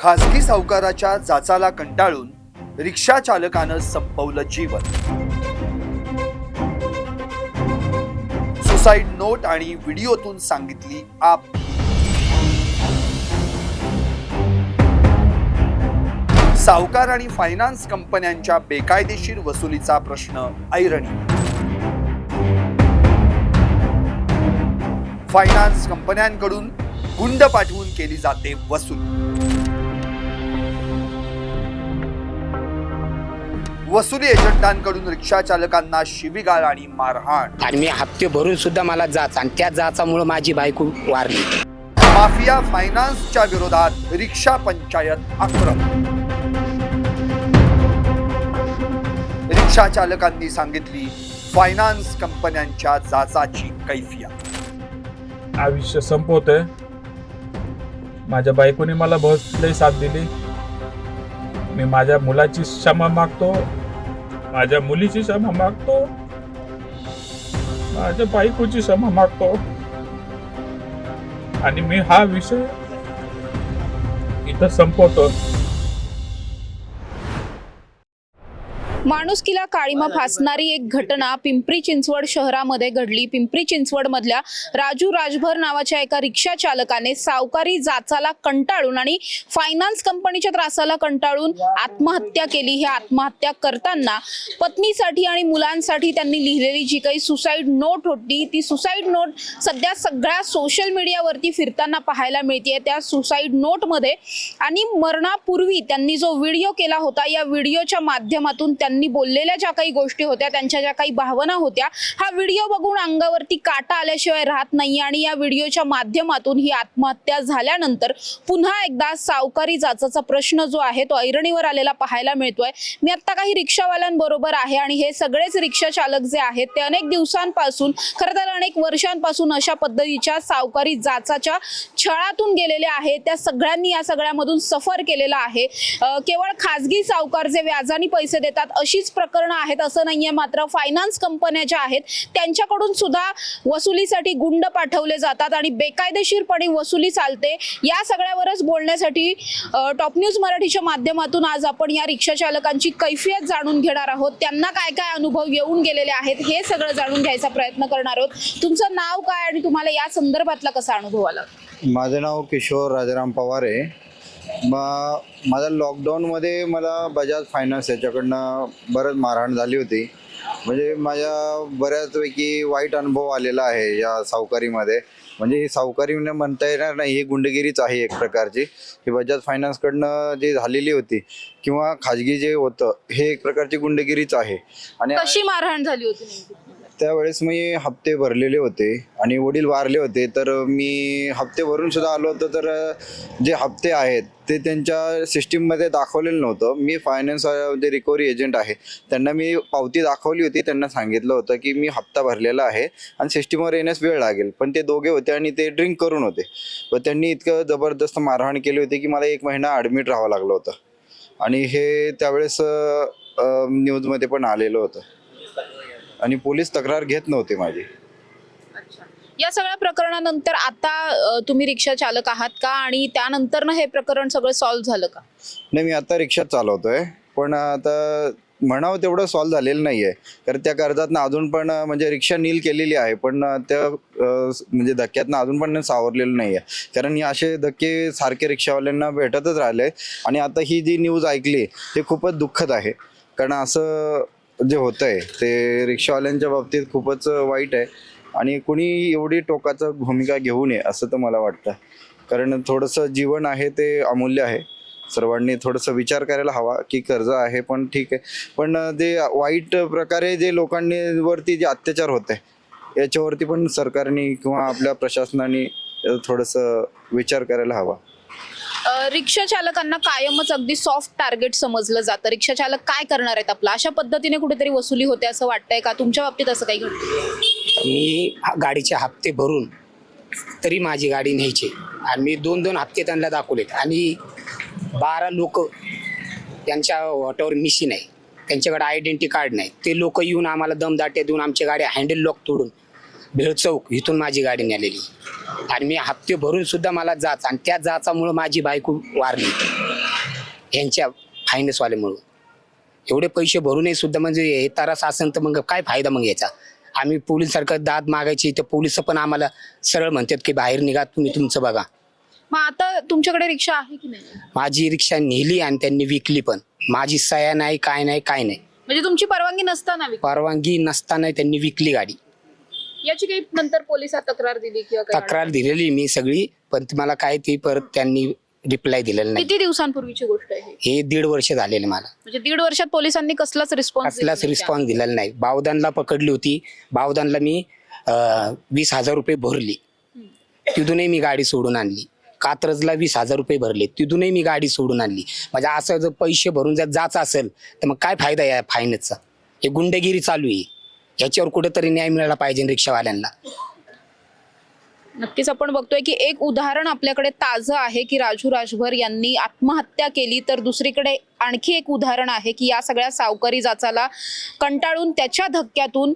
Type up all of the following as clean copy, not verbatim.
खासगी सावकाराच्या जाचाला कंटाळून रिक्षा चालकानं संपवलं जीवन. सुसाईड नोट आणि व्हिडिओतून सांगितली आप. सावकार आणि फायनान्स कंपन्यांच्या बेकायदेशीर वसुलीचा प्रश्न ऐरणी. फायनान्स कंपन्यांकडून गुंड पाठवून केली जाते वसूल. वसुली एजंटांकडून रिक्षा चालकांना शिवीगाळ आणि मारहाण. आणि मी हप्ते भरून सुद्धा मला जाच आणि त्या जाचामुळे माझी बायको वारली. माफिया फायनान्सच्या विरोधात रिक्षा पंचायत आक्रमक. रिक्षा चालकांनी सांगितली फायनान्स कंपन्यांच्या जाचाची कैफियत. आयुष्य संपवतोय. माझ्या बायकोने मला बहुत लई साथ दिली. मी माझ्या मुलाची क्षमा मागतो, माझ्या मुलीची क्षमा मागतो, माझ्या बायकोची क्षमा मागतो आणि मी हा विषय इथं संपवतो. माणुसकीला काळीमा फासणारी एक घटना पिंपरी चिंचवड शहरामध्ये घडली. पिंपरी चिंचवड मधल्या राजू राजभर नावाच्या एका रिक्षा चालकाने सावकारी जाचाला कंटाळून आणि फायनान्स कंपनीच्या त्रासाला कंटाळून आत्महत्या केली. ही आत्महत्या करताना पत्नीसाठी आणि मुलांसाठी त्यांनी लिहिलेली जी काही सुसाईड नोट होती, ती सुसाईड नोट सध्या सगळ्या सोशल मीडियावरती फिरताना पाहायला मिळते. त्या सुसाईड नोटमध्ये आणि मरणापूर्वी त्यांनी जो व्हिडिओ केला होता, या व्हिडिओच्या माध्यमातून त्यांनी बोललेल्या ज्या काही गोष्टी होत्या, त्यांच्या ज्या काही भावना होत्या, हा व्हिडिओ बघून अंगावरती काटा आल्याशिवाय राहत नाही. आणि या व्हिडिओच्या माध्यमातून ही आत्महत्या झाल्यानंतर पुन्हा एकदा सावकारी जाचाचा प्रश्न जो आहे तो ऐरणीवर आलेला पाहायला मिळतोय. मी आता काही रिक्षावाल्यांबरोबर आहे आणि हे सगळेच रिक्षा चालक जे आहेत ते अनेक दिवसांपासून, खरं तर अनेक वर्षांपासून अशा पद्धतीच्या सावकारी जाचाच्या छळातून गेलेले आहेत. त्या सगळ्यांनी या सगळ्यामधून सफर केलेला आहे. केवळ खासगी सावकार जे व्याजाने पैसे देतात अशीच प्रकरणं आहेत असं नाहीये. मात्र फायनान्स कंपन्या ज्या आहेत त्यांच्याकडून सुद्धा वसुलीसाठी गुंड पाठवले जातात आणि बेकायदेशीरपणे वसुली चालते. या सगळ्यावरच बोलण्यासाठी टॉप न्यूज मराठीच्या माध्यमातून आज आपण या रिक्षा चालकांची कैफियत जाणून घेणार आहोत. त्यांना काय काय अनुभव येऊन गेलेले आहेत हे सगळं जाणून घ्यायचा प्रयत्न करणार आहोत. तुमचं नाव काय आणि तुम्हाला या संदर्भातला कसा अनुभव आला? माझं नाव किशोर राजाराम पवार आहे. माझा लॉकडाऊनमध्ये मला बजाज फायनान्स याच्याकडनं बरंच मारहाण झाली होती. म्हणजे माझ्या बऱ्याचपैकी वाईट अनुभव आलेला आहे या सावकारीमध्ये. म्हणजे ही सावकारी म्हणता येणार नाही, ही गुंडगिरीच आहे एक प्रकारची. ही बजाज फायनान्सकडनं जी झालेली होती किंवा खाजगी जे होतं हे एक प्रकारची गुंडगिरीच आहे. आणि कशी मारहाण झाली होती? त्यावेळेस मी हप्ते भरलेले होते आणि वडील वारले होते, तर मी हप्ते भरून सुद्धा आलो होतो. तर जे हप्ते आहेत ते त्यांच्या सिस्टीममध्ये दाखवलेलं नव्हतं. मी फायनान्स जे रिकव्हरी एजंट आहे त्यांना मी पावती दाखवली होती. त्यांना सांगितलं होतं की मी हप्ता भरलेला आहे आणि सिस्टीमवर येण्यास वेळ लागेल. पण ते दोघे होते आणि ते ड्रिंक करून होते. व त्यांनी इतकं जबरदस्त मारहाण केली होती की मला 1 महिना ॲडमिट राहावं लागलं होतं. आणि हे त्यावेळेस न्यूजमध्ये पण आलेलं होतं आणि पोलीस तक्रार घेत नव्हते माझी. या सगळ्या प्रकरणानंतर आता तुम्ही रिक्षा चालक आहात का आणि त्यानंतर ना हे प्रकरण सगळं सॉल्व्ह झालं का? नाही, मी आता रिक्षा चालवतोय, पण आता म्हणावं तेवढं सॉल्व्ह झालेलं नाही आहे. कारण त्या कर्जातनं अजून पण म्हणजे रिक्षा नील केलेली आहे, पण त्या म्हणजे धक्क्यातनं अजून पण सावरलेलं नाही आहे. कारण असे धक्के सारखे रिक्षावाल्यांना भेटतच राहिले. आणि आता ही जी न्यूज ऐकली ते खूपच दुःखद आहे. कारण असं जे होतं आहे ते रिक्षावाल्यांच्या बाबतीत खूपच वाईट आहे. आणि कुणी एवढी टोकाचं भूमिका घेऊ नये असं तर मला वाटतं. कारण थोडंसं जीवन आहे ते अमूल्य आहे. सर्वांनी थोडंसं विचार करायला हवा की कर्ज आहे पण ठीक आहे, पण जे वाईट प्रकारे जे लोकांवरती जे अत्याचार होत आहे याच्यावरती पण सरकारने किंवा आपल्या प्रशासनाने थोडंसं विचार करायला हवा. रिक्षा चालकांना कायमच अगदी सॉफ्ट टार्गेट समजलं जातं. रिक्षा चालक काय करणार आहेत आपला, अशा पद्धतीने कुठेतरी वसुली होते असं वाटतंय का? तुमच्या बाबतीत असं काही घडतं? मी गाडीचे हप्ते भरून तरी माझी गाडी न्यायची आणि मी 2-2 हप्ते त्यांना दाखवलेत. आणि 12 लोक त्यांच्या वाटावर मिशीन आहे, त्यांच्याकडे आयडेंटिटी कार्ड नाही. ते लोक येऊन आम्हाला दमदाट्या देऊन आमची गाडी हँडल लॉक तोडून भेळ चौक इथून माझी गाडी नेलेली. आणि मी हप्ते भरून सुद्धा मला जाच आणि त्या जाचामुळे माझी बायको वारली. यांच्या फायनान्सवाल्यामुळं. एवढे पैसे भरूनही सुद्धा म्हणजे हे त्रास असेल तर मग काय फायदा मग याचा. आम्ही पोलिसांसारखं दाद मागायची तर पोलिस पण आम्हाला सरळ म्हणतात की बाहेर निघा, तुम्ही तुमचं बघा. मग आता तुमच्याकडे रिक्षा आहे की नाही? माझी रिक्षा नेली आणि त्यांनी विकली पण. माझी सह्या नाही, काय नाही. म्हणजे तुमची परवानगी नसताना परवानगी नसताना त्यांनी विकली गाडी. याची काही नंतर पोलिसात तक्रार दिली किंवा काही तक्रार दिलेली मी सगळी, पण मला काय ती परत त्यांनी रिप्लाय दिलेला नाही. किती दिवसांपूर्वीची गोष्ट आहे हे 1.5 वर्ष झालेले मला. म्हणजे 1.5 वर्षात पोलिसांनी कसलाच रिस्पॉन्स रिस्पॉन्स दिलेला नाही. बावदानला पकडली होती, बावदानला मी 20,000 रुपये भरली, तिथूनही मी गाडी सोडून आणली. कात्रजला 20,000 रुपये भरले, तिथूनही मी गाडी सोडून आणली. म्हणजे असं जर पैसे भरून जर जायचं असेल तर मग काय फायदा या फायनान्सचा. हे गुंडगिरी चालू आहे, याच्यावर कुठेतरी न्याय मिळाला पाहिजे रिक्षावाल्यांना. नक्कीच आपण बघतोय की एक उदाहरण आपल्याकडे ताजं आहे की राजू राजभर यांनी आत्महत्या केली, तर दुसरीकडे आणखी एक उदाहरण आहे की या सगळ्या सावकारी जाचाला कंटाळून त्याच्या धक्क्यातून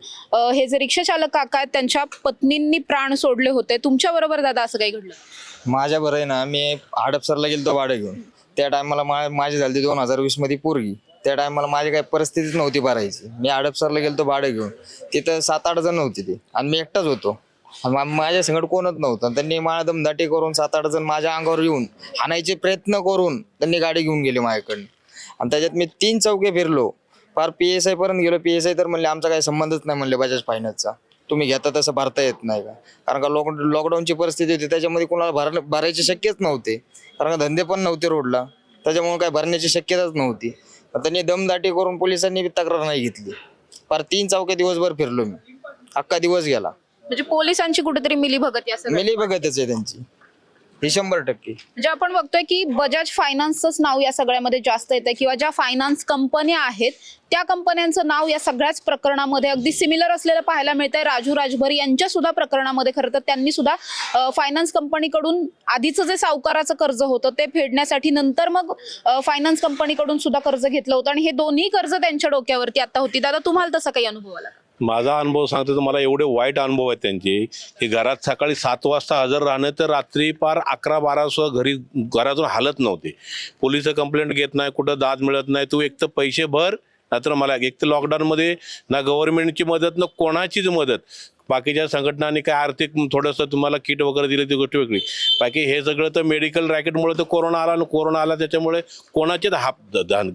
हे जे रिक्षा चालक काका आहेत त्यांच्या पत्नींनी प्राण सोडले होते. तुमच्या बरोबर दादा असं काही घडलं? माझ्या बरं आहे ना, मी हडपसरला गेलो भाडं घेऊन. त्या टायमाला माझी झाली 2020 मध्ये पोरगी. त्या टायमाला माझी काही परिस्थितीच नव्हती भरायची. मी हडपसरला गेलो भाडं घेऊन. तिथं 7-8 जण होते ते आणि मी एकटाच होतो. माझ्या संगड कोणच नव्हतं. त्यांनी मला दमदाटी करून 7-8 जण माझ्या अंगावर येऊन हाणायचे प्रयत्न करून त्यांनी गाडी घेऊन गेली माझ्याकडनं. आणि त्याच्यात मी 3 चौके फिरलो, फार PSI पर्यंत गेलो. PSI तर म्हणले आमचा काही संबंधच नाही म्हणले बजाज फायनान्सचा, तुम्ही घेता तसं भरता येत नाही का. कारण का लॉकडाऊनची परिस्थिती होती, त्याच्यामध्ये कोणाला भरायची शक्यच नव्हते. कारण का धंदे पण नव्हते रोडला, त्याच्यामुळे काय भरण्याची शक्यताच नव्हती. पण त्यांनी दमदाटी करून पोलिसांनी तक्रार नाही घेतली. फार 3 चौके दिवसभर फिरलो मी, अख्खा दिवस गेला. म्हणजे पोलिसांची कुठेतरी मिलीभगत या सगळ्या मिलीभगतच आहे त्यांची, हे 100%. म्हणजे आपण बघतोय की बजाज फायनान्सच नाव या सगळ्यामध्ये जास्त येतं किंवा ज्या फायनान्स कंपन्या आहेत त्या कंपन्यांचं नाव या सगळ्याच प्रकरणामध्ये अगदी सिमिलर असलेलं पाहायला मिळतंय. राजू राजभर यांच्या सुद्धा प्रकरणामध्ये खरं तर त्यांनी सुद्धा फायनान्स कंपनीकडून आधीचं जे सावकाराचं कर्ज होतं ते फेडण्यासाठी नंतर मग फायनान्स कंपनीकडून सुद्धा कर्ज घेतलं होतं आणि हे दोन्ही कर्ज त्यांच्या डोक्यावरती आता होती. दादा तुम्हाला तसा काही अनुभव आला? माझा अनुभव सांगतो तर मला एवढे वाईट अनुभव आहेत त्यांचे की घरात सकाळी 7 वाजता हजर राहणं तर रात्री पार 11-12 सुद्धा घरातून हालत नव्हते. पोलिस कंप्लेंट घेत नाही, कुठं दाद मिळत नाही. तू एक तर पैसे भर, नाहीतर मला एक तर लॉकडाऊनमध्ये ना गव्हर्नमेंटची मदत ना कोणाचीच मदत. बाकीच्या संघटनांनी काय आर्थिक थोडंसं तुम्हाला किट वगैरे दिलं ती गोष्ट वेगळी. बाकी हे सगळं तर मेडिकल रॅकेटमुळे तर कोरोना आला त्याच्यामुळे कोणाचेच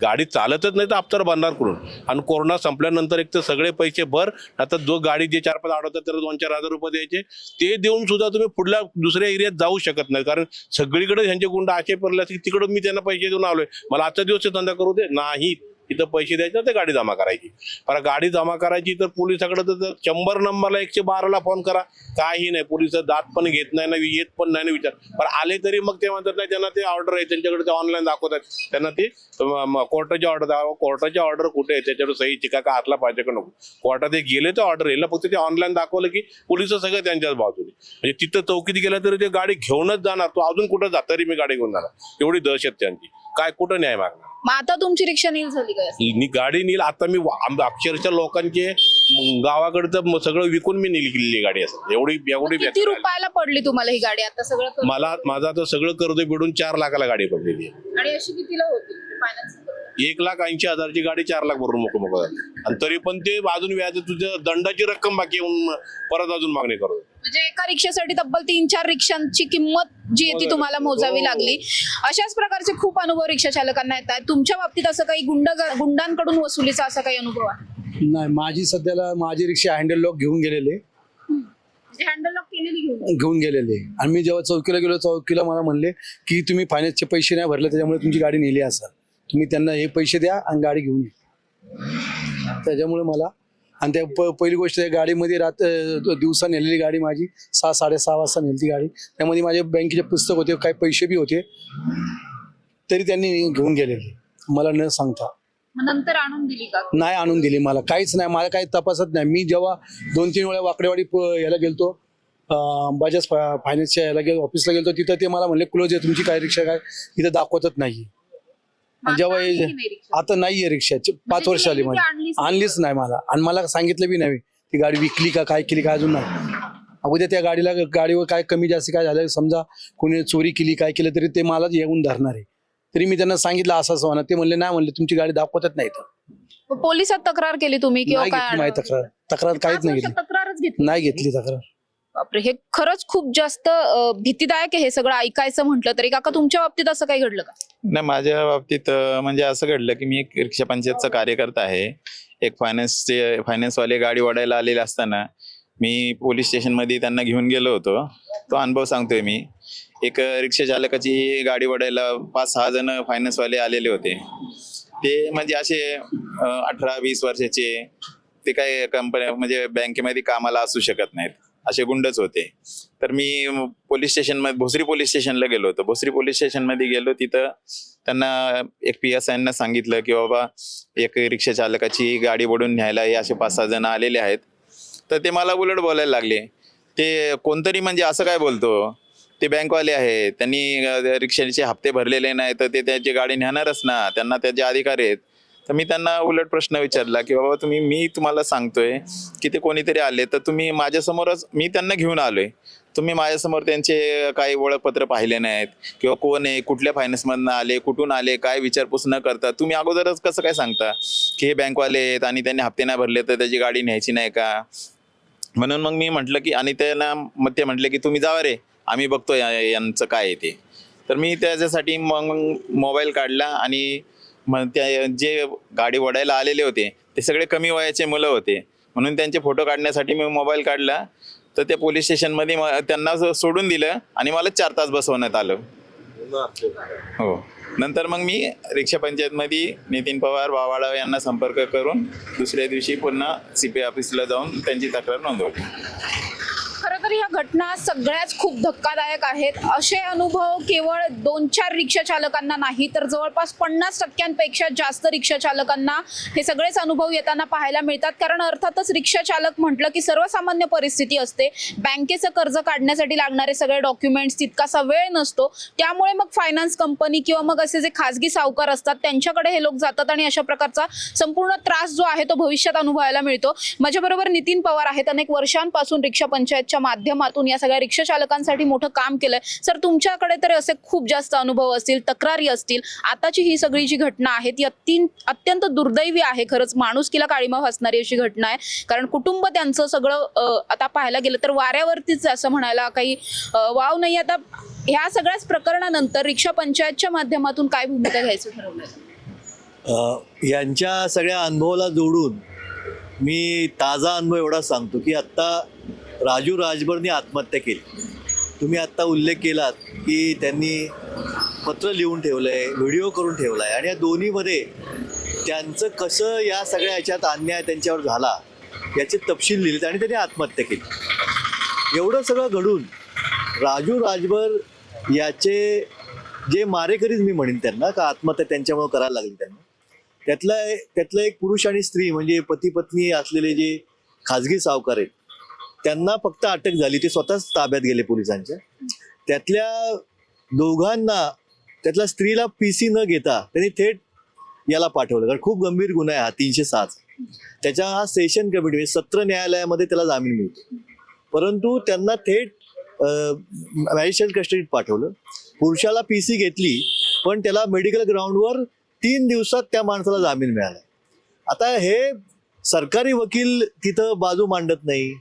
गाडी चालतच नाही तर हप्ता भरणार करून. आणि कोरोना संपल्यानंतर एक तर सगळे पैसे भर, आता जो गाडी जे 4-5 आठवतात त्याला 2-4 हजार रुपये द्यायचे, ते देऊन सुद्धा तुम्ही पुढल्या दुसऱ्या एरियात जाऊ शकत नाही. कारण सगळीकडे ह्यांचे गुंड असे पडले की तिकडं मी त्यांना पैसे देऊन आलोय, मला आजचा दिवस धंदा करू दे नाही. इथं पैसे द्यायचे तर गाडी जमा करायची. पण गाडी जमा करायची तर पोलिसाकडे तर 100 नंबरला 112ला फोन करा, काही नाही. पोलिस दात पण घेत नाही ना, येत पण नाही ना विचार. पण आले तरी मग ते म्हणतात नाही, त्यांना ते ऑर्डर आहे त्यांच्याकडे, ते ऑनलाईन दाखवतात. त्यांना ते कोर्टाची ऑर्डर दाखवा. कोर्टाची ऑर्डर कुठे आहे, त्याच्यावर सही चिका का हातला पाहिजे का नको. कोर्टात ते गेले तर ऑर्डर येईल ना, फक्त ते ऑनलाईन दाखवलं की पोलिस सगळं त्यांच्याच बाजूने. म्हणजे तिथं चौकीत गेला तरी ते गाडी घेऊनच जाणार. तो अजून कुठं जात तरी मी गाडी घेऊन जाणार, एवढी दहशत त्यांची. काय कुठं न्याय मागणार. मग आता तुमची रिक्षा नील झाली काय? गाडी नील. आता मी अक्षरशः लोकांचे गावाकडचं सगळं विकून मी नील केलेली गाडी असं. एवढी किती रुपयाला पडली तुम्हाला ही गाडी आता सगळं? माझं आता सगळं कर्ज बिडून 4 लाखाला गाडी पडलेली आहे. आणि अशी कितीला होती फायनान्स? 1,80,000ची गाडी 4 लाख भरून मोकळं. आणि तरी पण ते अजून व्याज तुझ्या दंडाची रक्कम बाकी येऊन परत अजून मागणी करतो. म्हणजे एका रिक्षासाठी तब्बल 3-4 रिक्षांची किंमत जी आहे ती तुम्हाला मोजावी लागली. अशाच प्रकारचे खूप अनुभव रिक्षा चालकांना येत आहेत. तुमच्या बाबतीत असं काही गुंडांकडून वसुलीचा असा काही अनुभव आहे? नाही, माझी रिक्षा हँडल लॉक घेऊन गेलेले, हँडल लॉक केलेली घेऊन गेलेले. आणि मी जेव्हा चौकीला गेलो, चौकीला मला म्हणले की तुम्ही फायनान्सचे पैसे नाही भरले, त्याच्यामुळे तुमची गाडी नेली असाल, तुम्ही त्यांना हे पैसे द्या आणि गाडी घेऊन ये. त्याच्यामुळे मला आणि त्या पहिली गोष्ट त्या गाडीमध्ये दिवसा नेलेली गाडी माझी 6-6:30 वाजता नेली गाडी. त्यामध्ये माझे बँकेचे पुस्तक होते, काही पैसे बी होते, तरी त्यांनी घेऊन गेलेले मला न सांगता. नंतर आणून दिली का? नाही आणून दिली मला, काहीच नाही. मला काही तपासत नाही. मी जेव्हा 2-3 वेळा वाकडेवाडी याला गेलतो, बजाज फायनान्सच्या याला गेलो, ऑफिसला गेलतो, तिथं ते मला म्हणले क्लोज आहे तुमची, काय रिक्षा काय इथं दाखवतच नाही. जेव्हा आता नाहीये रिक्षा, 5 वर्ष आली माझी, आणलीच नाही मला. आणि मला सांगितलं बी नाही ती गाडी विकली का काय केली काय अजून नाही. उद्या त्या गाडीवर काय कमी जास्त काय झालं, समजा कोणी चोरी केली काय केलं तरी ते मला येऊन धरणार आहे. तरी मी त्यांना सांगितलं असं असं म्हणा, ते म्हणले नाही, म्हणले तुमची गाडी दाखवतच नाही तर पोलिसात तक्रार केली तुम्ही किंवा नाही काय घेतली माझी तक्रार काहीच नाही घेतली, तक्रारच घेतली नाही घेतली तक्रार. बापरे, हे खरंच खूप जास्त भीतीदायक आहे हे सगळं ऐकायचं म्हटलं तरी. काका तुमच्या बाबतीत असं काही घडलं का? नाही, माझ्या बाबतीत म्हणजे असं घडलं की मी एक रिक्षा पंचायतचा कार्यकर्ता आहे. एक फायनान्सवाले गाडी ओढायला आलेले असताना मी पोलीस स्टेशनमध्ये त्यांना घेऊन गेलो होतो. तो अनुभव सांगतोय मी. एक रिक्षा चालकाची गाडी ओढायला 5-6 जण फायनान्सवाले आलेले होते. ते म्हणजे असे 18-20 वर्षाचे, ते काय कंपनी म्हणजे बँकेमध्ये कामाला असू शकत नाहीत, असे गुंडच होते. तर मी पोलीस स्टेशनमध्ये भोसरी पोलीस स्टेशनला गेलो होतो. भोसरी पोलीस स्टेशनमध्ये गेलो, तिथं त्यांना एक PSI सांगितलं की बाबा एक रिक्षा चालकाची गाडी ओढून न्यायला हे असे 5-6 जण आलेले आहेत. तर ते मला उलट बोलायला लागले. ते कोणतरी म्हणजे असं काय बोलतो, ते बँकवाले आहेत, त्यांनी रिक्षाचे हप्ते भरलेले नाही तर ते त्याची गाडी नेणारच ना, त्यांना त्याचे अधिकार आहेत. तर मी त्यांना उलट प्रश्न विचारला की बाबा मी तुम्हाला सांगतोय की ते कोणीतरी आले, तर तुम्ही माझ्यासमोरच, मी त्यांना घेऊन आलोय, तुम्ही माझ्यासमोर त्यांचे काही ओळखपत्र पाहिले नाहीत किंवा कोण आहे, कुठल्या फायनान्समधनं आले, कुठून आले, काय विचारपूस न करता तुम्ही अगोदरच कसं काय सांगता की हे बँकवाले आहेत आणि त्यांनी हप्ते नाही भरले तर त्याची गाडी न्यायची नाही का? म्हणून मग मी म्हटलं की, आणि त्यांना मग ते म्हटले की तुम्ही जावा रे, आम्ही बघतो यांचं काय आहे ते. तर मी त्याच्यासाठी मग मोबाईल काढला आणि मग त्या जे गाडी ओढायला आलेले होते ते सगळे कमी वयाचे मुलं होते, म्हणून त्यांचे फोटो काढण्यासाठी मी मोबाईल काढला. तर त्या पोलीस स्टेशनमध्ये त्यांना सोडून दिलं आणि मला 4 तास बसवण्यात आलं. हो. नंतर मग मी रिक्षा पंचायतमध्ये नितीन पवार बावाळा यांना संपर्क करून दुसऱ्या दिवशी पुन्हा CPI ऑफिसला जाऊन त्यांची तक्रार नोंदवली. खरं तर ह्या घटना सगळ्याच खूप धक्कादायक आहेत. असे अनुभव केवळ 2-4 रिक्षा चालकांना नाही तर जवळपास 50% जास्त रिक्षा चालकांना हे सगळेच अनुभव येताना पाहायला मिळतात. कारण अर्थातच रिक्षा चालक म्हटलं की सर्वसामान्य परिस्थिती असते. बँकेचं कर्ज काढण्यासाठी लागणारे सगळे डॉक्युमेंट्स, तितकासा वेळ नसतो. त्यामुळे मग फायनान्स कंपनी किंवा मग असे जे खाजगी सावकार असतात त्यांच्याकडे हे लोक जातात आणि अशा प्रकारचा संपूर्ण त्रास जो आहे तो भविष्यात अनुभवायला मिळतो. माझ्याबरोबर नितीन पवार आहेत. अनेक वर्षांपासून रिक्षा पंचायतच्या माध्यमातून या सगळ्या रिक्षा चालकांसाठी मोठं काम केलंय. सर, तुमच्याकडे तर असे खूप जास्त अनुभव असतील, तक्रारी असतील. आताची ही सगळी जी घटना आहे ती अत्यंत दुर्दैवी आहे. खरंच माणुसकीला काळीमा फासणारी अशी घटना आहे. कारण कुटुंब त्यांचं सगळं आता पाहायला गेलं तर वाऱ्यावरतीच असं म्हणायला काही वाव नाही. आता ह्या सगळ्याच प्रकरणानंतर रिक्षा पंचायतच्या माध्यमातून काय भूमिका घ्यायचं ठरवलं? यांच्या सगळ्या अनुभवाला जोडून मी ताजा अनुभव एवढा सांगतो की आत्ता राजू राजभरने आत्महत्या केली. तुम्ही आत्ता उल्लेख केलात की त्यांनी पत्र लिहून ठेवलं आहे, व्हिडिओ करून ठेवला आहे, आणि या दोन्हीमध्ये त्यांचं कसं या सगळ्या ह्याच्यात अन्याय त्यांच्यावर झाला याचे तपशील लिहिलेत आणि त्यांनी आत्महत्या केली. एवढं सगळं घडून राजू राजभर याचे जे मारेकरीच मी म्हणेन त्यांना, का आत्महत्या त्यांच्यामुळे करायला लागली त्यांना, त्यातलं एक पुरुष आणि स्त्री म्हणजे पती पत्नी असलेले जे खाजगी सावकार आहेत त्यांना फक्त अटक झाली, ते स्वतःच ताब्यात गेले पोलिसांच्या. त्यातल्या दोघांना, त्यातल्या स्त्रीला PC न घेता त्यांनी थेट याला पाठवलं, कारण खूप गंभीर गुन्हा आहे हा 307. त्याच्या हा सेशन कमिटी म्हणजे सत्र न्यायालयामध्ये त्याला जामीन मिळतो, परंतु त्यांना थेट मॅजिस्ट्रेट कस्टडीत पाठवलं. पुरुषाला PC घेतली पण त्याला मेडिकल ग्राउंडवर 3 दिवसात त्या माणसाला जामीन मिळाला. आता हे सरकारी वकील तिथं बाजू मांडत नाही,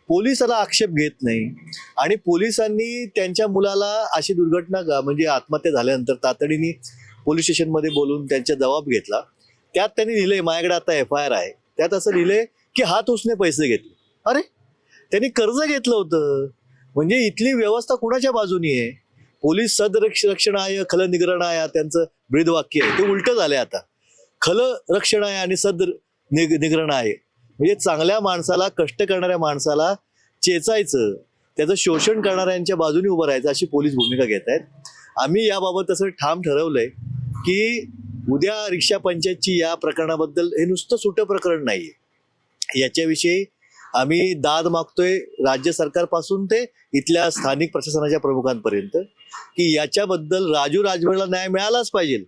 पोलिसाला आक्षेप घेत नाही, आणि पोलिसांनी त्यांच्या मुलाला अशी दुर्घटना म्हणजे आत्महत्या झाल्यानंतर तातडीने पोलीस स्टेशनमध्ये बोलून त्यांचा जबाब घेतला. त्यात त्यांनी लिहिलंय, माझ्याकडे आता FIR आहे, त्यात असं लिहिलंय की हात उसने पैसे घेतले. अरे, त्यांनी कर्ज घेतलं होतं, म्हणजे इथली व्यवस्था कुणाच्या बाजूनी आहे? पोलीस सदरक्षणाय खल निग्रहणाय त्यांचं ब्रीदवाक्य आहे, ते उलटं झालंय आता. खल रक्षणाय आणि सद निग्रहणाय म्हणजे चांगल्या माणसाला, कष्ट करणाऱ्या माणसाला चेचायचं, त्याचं शोषण करणाऱ्यांच्या बाजूने उभं राहायचं, अशी पोलीस भूमिका घेत आहेत. आम्ही याबाबत असं ठाम ठरवलंय की उद्या रिक्षा पंचायतची या प्रकरणाबद्दल, हे नुसतं सुटं प्रकरण नाहीये, याच्याविषयी आम्ही दाद मागतोय राज्य सरकारपासून ते इथल्या स्थानिक प्रशासनाच्या प्रमुखांपर्यंत, की याच्याबद्दल राजू राजभरला न्याय मिळालाच पाहिजे.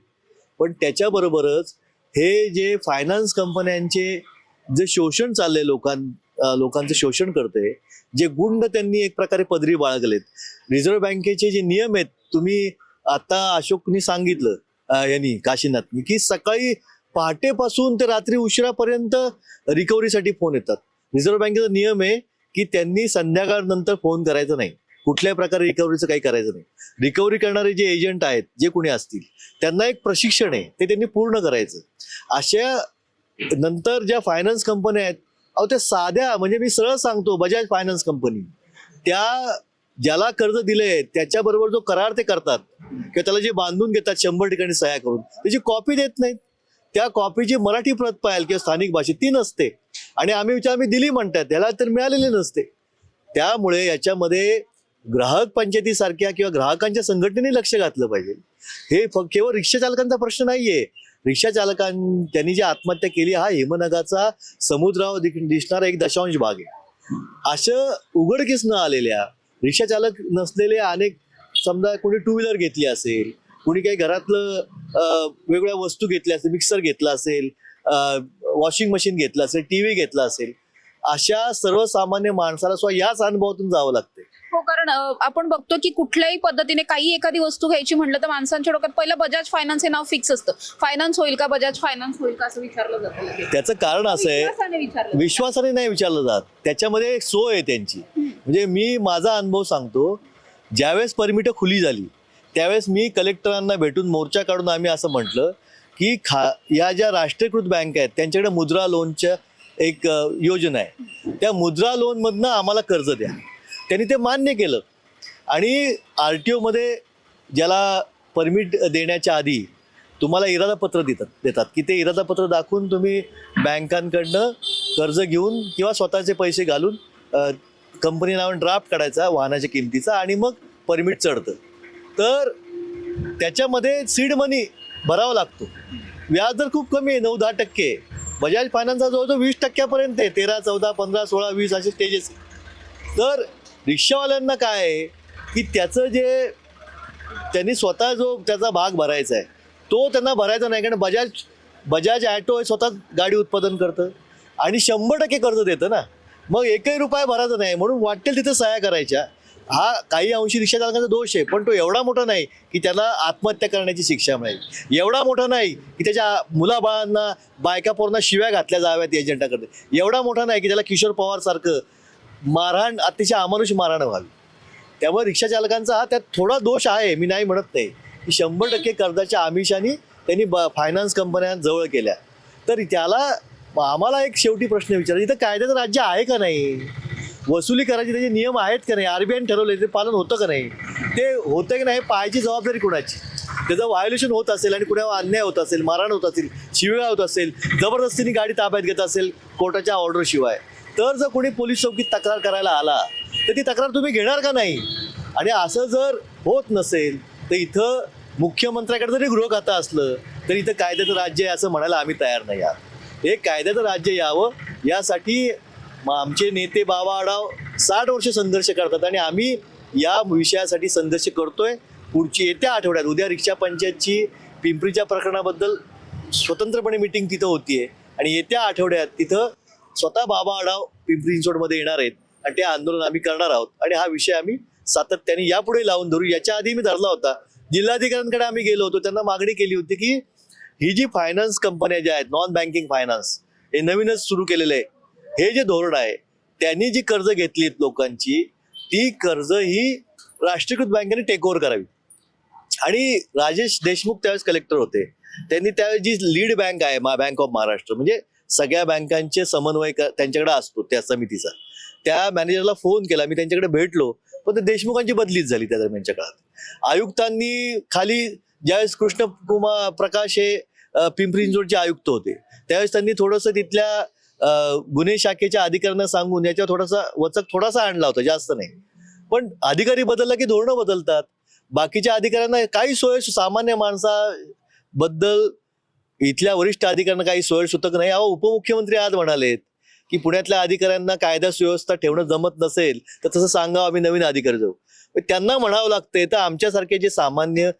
पण त्याच्याबरोबरच हे जे फायनान्स कंपन्यांचे जे शोषण चाललंय, लोकांचं शोषण करते, जे गुंड त्यांनी एक प्रकारे पदरी बाळगलेत, रिझर्व्ह बँकेचे जे नियम आहेत, तुम्ही आता अशोकनी सांगितलं यांनी काशीनाथनी, की सकाळी पहाटेपासून ते रात्री उशिरापर्यंत रिकव्हरीसाठी फोन येतात. रिझर्व्ह बँकेचा नियम आहे की त्यांनी संध्याकाळनंतर फोन करायचा नाही, कुठल्याही प्रकारे रिकव्हरीचं काही करायचं नाही. रिकव्हरी करणारे जे एजंट आहेत, जे कोणी असतील, त्यांना एक प्रशिक्षण आहे, ते त्यांनी पूर्ण करायचं. अशा नंतर ज्या फायनान्स कंपन्या आहेत, अहो त्या साध्या, म्हणजे मी सरळ सांगतो, बजाज फायनान्स कंपनी, त्या ज्याला कर्ज दिले त्याच्याबरोबर जो करार ते करतात किंवा त्याला जे बांधून घेतात 100 ठिकाणी सह्या करून, त्याची कॉपी देत नाहीत. त्या कॉपीची मराठी प्रत पाहिजे किंवा स्थानिक भाषेत ती नसते, आणि आम्ही दिली म्हणतात, त्याला तर मिळालेली नसते. त्यामुळे याच्यामध्ये ग्राहक पंचायतीसारख्या किंवा ग्राहकांच्या संघटनेने लक्ष घातलं पाहिजे. हे केवळ रिक्षा चालकांचा प्रश्न नाहीये. रिक्षा त्यांनी जी आत्महत्या केली हा हिमनगाचा समुद्रावर दिसणारा 1 भाग आहे. असं उघडकीस न आलेल्या रिक्षा चालक नसलेले अनेक, समजा कोणी 2 व्हीलर घेतली असेल, कोणी काही घरातलं वेगवेगळ्या वस्तू घेतल्या असेल, मिक्सर घेतला असेल, वॉशिंग मशीन घेतलं असेल, टीव्ही घेतला असेल, अशा सर्वसामान्य माणसाला सुद्धा याच अनुभवातून जावं लागतं. हो, कारण आपण बघतो की कुठल्याही पद्धतीने काही एखादी वस्तू घ्यायची म्हटलं तर माणसांच्या डोक्यात पहिलं बजाज फायनान्स हे नाव फिक्स असतं. फायनान्स होईल का, बजाज फायनान्स होईल का असं विचारलं जातं. त्याचं कारण असं आहे, विश्वासाने नाही विचारलं जात, त्याच्यामध्ये एक सोय आहे त्यांची. म्हणजे मी माझा अनुभव सांगतो. ज्यावेळेस परमिट खुली झाली त्यावेळेस मी कलेक्टरांना भेटून मोर्चा काढून आम्ही असं म्हटलं की या ज्या राष्ट्रीयकृत बँक आहेत त्यांच्याकडे मुद्रा लोनच्या एक योजना आहे, त्या मुद्रा लोनमधनं आम्हाला कर्ज द्या. त्यांनी ते मान्य केलं, आणि RTO मध्ये ज्याला परमिट देण्याच्या आधी तुम्हाला इरादापत्र देतात की ते इरादापत्र दाखवून तुम्ही बँकांकडनं कर्ज घेऊन किंवा स्वतःचे पैसे घालून कंपनी नावाने ड्राफ्ट काढायचा वाहनाच्या किमतीचा, आणि मग परमिट चढतं. तर त्याच्यामध्ये सीड मनी भरावा लागतो. व्याजदर खूप कमी आहे, 9-10%. बजाज फायनान्सचा जवळजवळ 20% आहे, 13, 14, 15, 16, 20 असे स्टेजेस. तर रिक्षावाल्यांना काय आहे की त्याचं जे त्यांनी स्वतः जो त्याचा भाग भरायचा आहे तो त्यांना भरायचा नाही, कारण बजाज ॲटो हे स्वतः गाडी उत्पादन करतं आणि 100% कर्ज देतं ना. मग 1 रुपया भरायचा नाही, म्हणून वाटेल तिथे सह्या करायच्या. हा काही अंशी रिक्षा चालकांचा दोष आहे, पण तो एवढा मोठा नाही की त्याला आत्महत्या करण्याची शिक्षा मिळेल, एवढा मोठा नाही की त्याच्या मुलाबाळांना, बायका पोरांना शिव्या घातल्या जाव्यात एजंटाकडे, एवढा मोठा नाही की त्याला किशोर पवार सारखं मारहाण, अतिशय अमानुष मारहाण व्हावी. त्यामुळे रिक्षा चालकांचा हा त्यात थोडा दोष आहे, मी नाही म्हणत नाही, की 100% कर्जाच्या आमिषाने त्यांनी फायनान्स कंपन्या जवळ केल्या. तर त्याला आम्हाला एक शेवटी प्रश्न विचारायचा, इथं कायद्याचं राज्य आहे का नाही? वसुली करायचे त्याचे नियम आहेत का नाही? RBIने ठरवले ते पालन होतं का नाही? ते होतं की नाही पाहायची जबाबदारी कुणाची? त्याचं व्हायोलेशन होत असेल आणि कुणावर अन्याय होत असेल, मारहाण होत असेल, शिव्या होत असेल, जबरदस्तीने गाडी ताब्यात घेत असेल कोर्टाच्या ऑर्डरशिवाय, तर जर कोणी पोलीस चौकीत तक्रार करायला आला तर ती तक्रार तुम्ही घेणार का नाही? आणि असं जर होत नसेल तर इथं मुख्यमंत्र्याकडे जरी गृह खातं असलं तर इथं कायद्याचं राज्य आहे असं म्हणायला आम्ही तयार नाही आहात. हे कायद्याचं राज्य यावं यासाठी आमचे नेते बाबा आढाव 60 वर्ष संघर्ष करतात, आणि आम्ही या विषयासाठी संघर्ष करतोय. पुढची येत्या आठवड्यात, उद्या रिक्षा पंचायतची पिंपरीच्या प्रकरणाबद्दल स्वतंत्रपणे मिटिंग तिथं होतीये, आणि येत्या आठवड्यात तिथं स्वतः बाबा आढाव पिंपरी चिंचवडमध्ये येणार आहेत, आणि ते आंदोलन आम्ही करणार आहोत. आणि हा विषय आम्ही सातत्याने यापुढे लावून धरू. याच्या आधी मी धरला होता, जिल्हाधिकाऱ्यांकडे आम्ही गेलो होतो, त्यांना मागणी केली होती की ही जी फायनान्स कंपन्या ज्या आहेत, नॉन बँकिंग फायनान्स, हे नवीनच सुरू केलेलं आहे, हे जे धोरण आहे, त्यांनी जी कर्ज घेतली आहेत लोकांची, ती कर्ज ही राष्ट्रीयकृत बँकेने टेक ओव्हर करावी. आणि राजेश देशमुख त्यावेळेस कलेक्टर होते, त्यांनी त्यावेळेस जी लीड बँक आहे बँक ऑफ महाराष्ट्र, म्हणजे सगळ्या बँकांचे समन्वय त्यांच्याकडे असतो त्या समितीचा, त्या मॅनेजरला फोन केला, मी त्यांच्याकडे भेटलो, पण देशमुखांची बदलीच झाली त्या दरम्यानच्या काळात. आयुक्तांनी खाली ज्यावेळेस कृष्णकुमार प्रकाश हे पिंपरी चिंचवडचे आयुक्त होते, त्यावेळेस त्यांनी थोडंसं तिथल्या गुन्हे शाखेच्या अधिकाऱ्यांना सांगून याच्यावर थोडासा आणला होता, जास्त नाही. पण अधिकारी बदलला की धोरणं बदलतात. बाकीच्या अधिकाऱ्यांना काही सोय, सामान्य माणसाबद्दल इथल्या वरिष्ठ अधिकाऱ्यांना काही सोय सुतक नाही. उपमुख्यमंत्री आज म्हणालेत की पुण्यातल्या अधिकाऱ्यांना कायदा सुव्यवस्था ठेवणं जमत नसेल तर तसं सांगावं, आम्ही नवीन अधिकारी जाऊ. त्यांना म्हणावं लागतंय. तर आमच्यासारखे जे सामान्य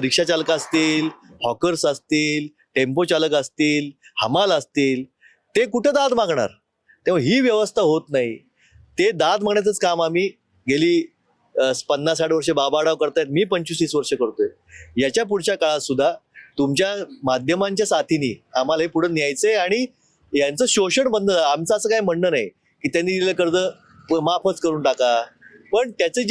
रिक्षा चालक असतील, हॉकर्स असतील, टेम्पो चालक असतील, हमाल असतील, ते कुठं दाद मागणार? तेव्हा ही व्यवस्था होत नाही. ते दाद मागण्याचंच काम आम्ही गेली 50-60 वर्ष बाबा आढाव करतायत, मी 25-30 वर्ष करतोय. याच्या पुढच्या काळात सुद्धा तुमच्या माध्यमांच्या साथीने आम्हाला हे पुढे न्यायचंय आणि यांचं शोषण बंद. आमचं असं काही म्हणणं नाही की त्यांनी दिलेलं कर्ज माफच करून टाका, पण त्याचे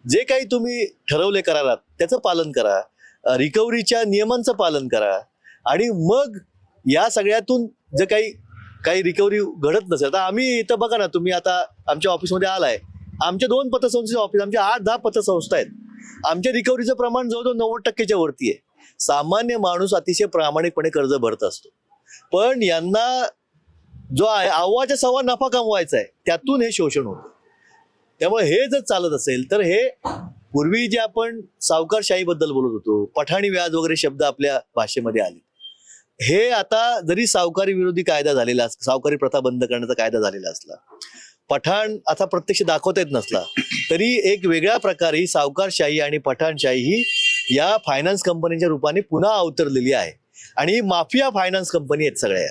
जे काही तुम्ही ठरवले करारात त्याचं पालन करा, रिकव्हरीच्या नियमांचं पालन करा आणि मग या सगळ्यातून जर काही रिकव्हरी घडत नसेल तर आम्ही इथं बघा ना, तुम्ही आता आमच्या ऑफिसमध्ये आलाय, आमच्या 2 पतसंस्थेचे ऑफिस, आमच्या 8-10 पतसंस्था आहेत. आमच्या रिकव्हरीचं प्रमाण जवळजवळ 90% वरती आहे. सामान्य माणूस अतिशय प्रामाणिकपणे कर्ज भरत असतो, पण यांना जो अव्वाच्या सव्वा नफा कमवायचा आहे त्यातून हे शोषण होतं. त्यामुळे हे जर चालत असेल तर हे पूर्वी जे आपण सावकारशाहीबद्दल बोलत होतो, पठाणी व्याज वगैरे शब्द आपल्या भाषेमध्ये आले, हे आता जरी सावकारी विरोधी कायदा झालेला असला, सावकारी प्रथा बंद करण्याचा कायदा झालेला असला, पठाण आता प्रत्यक्ष दाखवता येत नसला तरी एक वेगळ्या प्रकारे सावकारशाही आणि पठाणशाही ही या फायनान्स कंपनीच्या रूपाने पुन्हा अवतरलेली आहे. आणि माफिया फायनान्स कंपनी आहेत सगळ्या.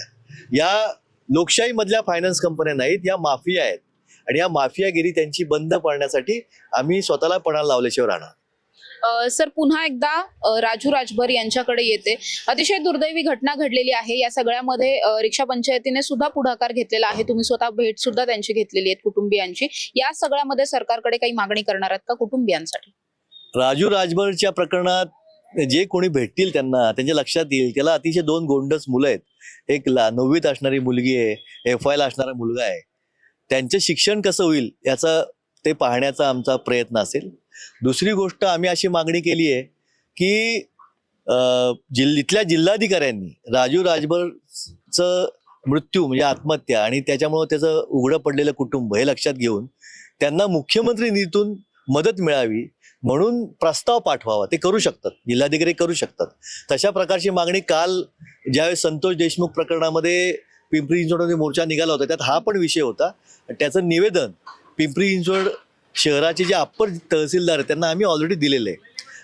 या लोकशाही मधल्या फायनान्स कंपन्या नाहीत, या माफिया आहेत. आणि या माफियागिरी त्यांची बंद पाडण्यासाठी आम्ही स्वतःला पणाला लावल्याशिवाय राहणार. सर, पुन्हा एकदा राजू राजभर यांच्याकडे येते. अतिशय दुर्दैवी घटना घडलेली आहे. या सगळ्यामध्ये रिक्षा पंचायतीने सुद्धा पुढाकार घेतलेला आहे. तुम्ही स्वतः भेट सुद्धा त्यांची घेतलेली आहे कुटुंबियांची. या सगळ्यामध्ये सरकारकडे काही मागणी करणार आहेत का कुटुंबियांसाठी? राजू राजभरच्या प्रकरणात जे कोणी भेटतील त्यांना त्यांच्या लक्षात येईल, त्याला अतिशय 2 गोंडस मुलं आहेत. एक 9वीत असणारी मुलगी आहे, FYला असणारा मुलगा आहे. त्यांचं शिक्षण कसं होईल याचा ते पाहण्याचा आमचा प्रयत्न असेल. दुसरी गोष्ट आम्ही अशी मागणी केली आहे की इथल्या जिल्हाधिकाऱ्यांनी राजू राजभरचं मृत्यू म्हणजे आत्महत्या आणि त्याच्यामुळे त्याचं उघडं पडलेलं कुटुंब हे लक्षात घेऊन त्यांना मुख्यमंत्री निधीतून मदत मिळावी म्हणून प्रस्ताव पाठवावा. ते करू शकतात, जिल्हाधिकारी करू शकतात. तशा प्रकारची मागणी काल ज्यावेळेस संतोष देशमुख प्रकरणामध्ये पिंपरी चिंचवडमध्ये मोर्चा निघाला होता त्यात हा पण विषय होता. त्याचं निवेदन पिंपरी चिंचवड शहराचे जे अप्पर तहसीलदार आहेत त्यांना आम्ही ऑलरेडी दिलेलं आहे.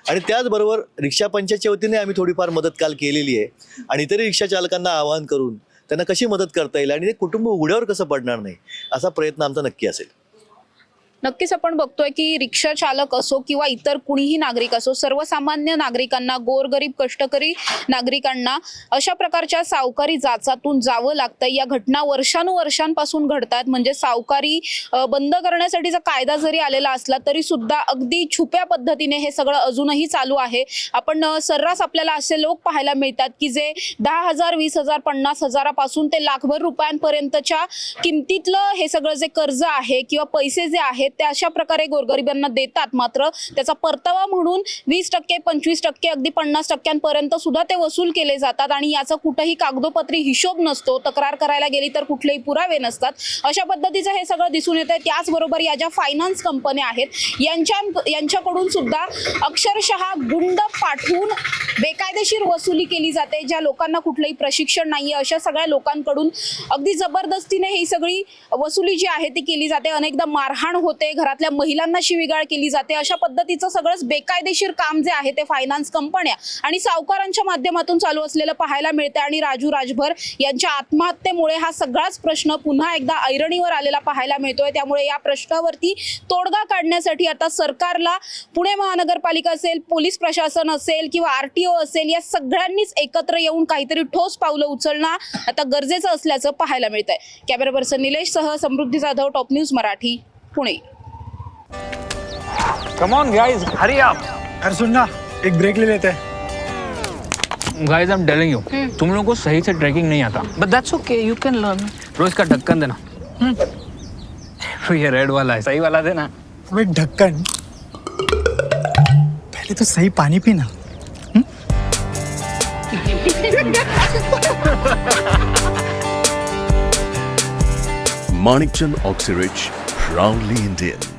आणि त्याचबरोबर रिक्षा पंचायतच्या वतीने आम्ही थोडीफार मदत काल केलेली आहे. आणि इतरही रिक्षा चालकांना आवाहन करून त्यांना कशी मदत करता येईल आणि ते कुटुंब उघड्यावर कसं पडणार नाही असा प्रयत्न आमचा नक्की असेल. नक्कीच आपण बघतोय की रिक्षा चालक असो किंवा इतर कुणीही नागरिक असो, सर्वसामान्य नागरिकांना, गोरगरीब कष्टकरी नागरिकांना अशा प्रकारच्या सावकारी जाचातून जावं लागतं. या घटना वर्षानुवर्षांपासून घडतात. म्हणजे सावकारी बंद करण्यासाठीचा कायदा जरी आलेला असला तरी सुद्धा अगदी छुप्या पद्धतीने हे सगळं अजूनही चालू आहे. आपण सर्रास आपल्याला असे लोक पाहायला मिळतात की जे 10,000, 20,000, 50,000 पासून ते लाखभर रुपयांपर्यंतच्या किमतीतलं हे सगळं जे कर्ज आहे किंवा पैसे जे आहेत ते अशा प्रकारे गोरगरिबांना देतात. मात्र त्याचा परतावा म्हणून 20%, 25%, अगदी 50% सुद्धा ते वसूल केले जातात आणि याचा कुठेही कागदोपत्री हिशोब नसतो. तक्रार करायला गेली तर कुठलेही पुरावे नसतात. अशा पद्धतीचं हे सगळं दिसून येतं. त्याचबरोबर या ज्या फायनान्स कंपन्या आहेत यांच्याकडून सुद्धा अक्षरशः गुंड पाठवून बेकायदेशीर वसुली केली जाते. ज्या लोकांना कुठलंही प्रशिक्षण नाहीये अशा सगळ्या लोकांकडून अगदी जबरदस्तीने ही सगळी वसुली जी आहे ती केली जाते. अनेकदा मारहाण होते, घरातल्या महिलांना शिवीगाळ केली जाते. अशा पद्धतीचं सगळंच बेकायदेशीर काम जे आहे ते फायनान्स कंपन्या आणि सावकारांच्या माध्यमातून चालू असलेलं पाहायला मिळते. आणि राजू राजभर यांच्या आत्महत्येमुळे हा सगळाच प्रश्न पुन्हा एकदा ऐरणीवर आलेला पाहायला मिळतोय. त्यामुळे या प्रश्नावरती तोडगा काढण्यासाठी आता सरकारला पुणे महानगरपालिका असेल, पोलीस प्रशासन असेल किंवा RTO असेल, या सगळ्यांनीच एकत्र येऊन काहीतरी ठोस पावलं उचलणं आता गरजेचं असल्याचं पाहायला मिळतंय. कॅमेरा पर्सन निलेश सह Samruddhi Jadhav, top news Marathi, Pune. Come on guys, hurry up. यार सुन ना, एक ब्रेक ले लेते हैं. Guys, I'm telling you, तुम लोगों को सही से ट्रैकिंग नहीं आता. But that's okay, you can learn. रोज का ढक्कन देना. ये रेड वाला है, सही वाला देना. अबे ढक्कन, पहले तो सही पानी पीना. Manikchand Oxyrich, proudly Indian.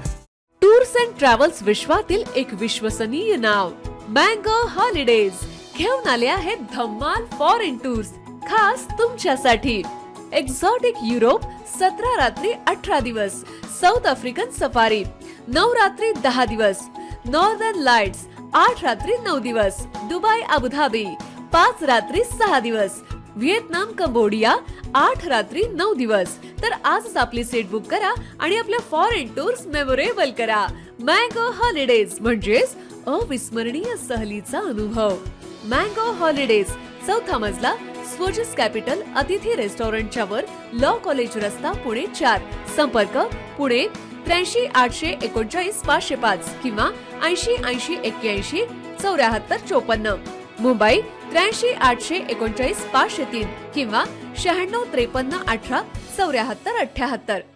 Tours and travels विश्वातील एक विश्वसनीय नाव मँगो हॉलिडेज घेऊन आले आहेत धम्माल फॉरेन टूर्स खास तुमच्यासाठी. एक्झॉटिक युरोप 17 रात्री 18 दिवस, साऊथ आफ्रिकन सफारी 9 रात्री 10 दिवस, नॉर्दर्न लाईट्स 8 रात्री 9 दिवस, दुबई अबुधाबी 5 रात्री 6 दिवस, व्हिएतनाम कंबोडिया 8 रात्री 9 दिवस. तर आजच आपली सीट बुक करा आणि आपल्या फॉरेन टूर्स मेमोरेबल करा. मँगो हॉलिडेज म्हणजेच अविस्मरणीय सहलीचा अनुभव. मँगो हॉलिडेज, चौथा मजला, स्वजस कॅपिटल अतिथी रेस्टॉरंटच्या वर, लॉ कॉलेज रस्ता, पुणे 4. संपर्क पुणे 83 839 505 किंवा 80 80 81 74 54. मुंबई 83 839 503 किंवा 96 53 18 74 78.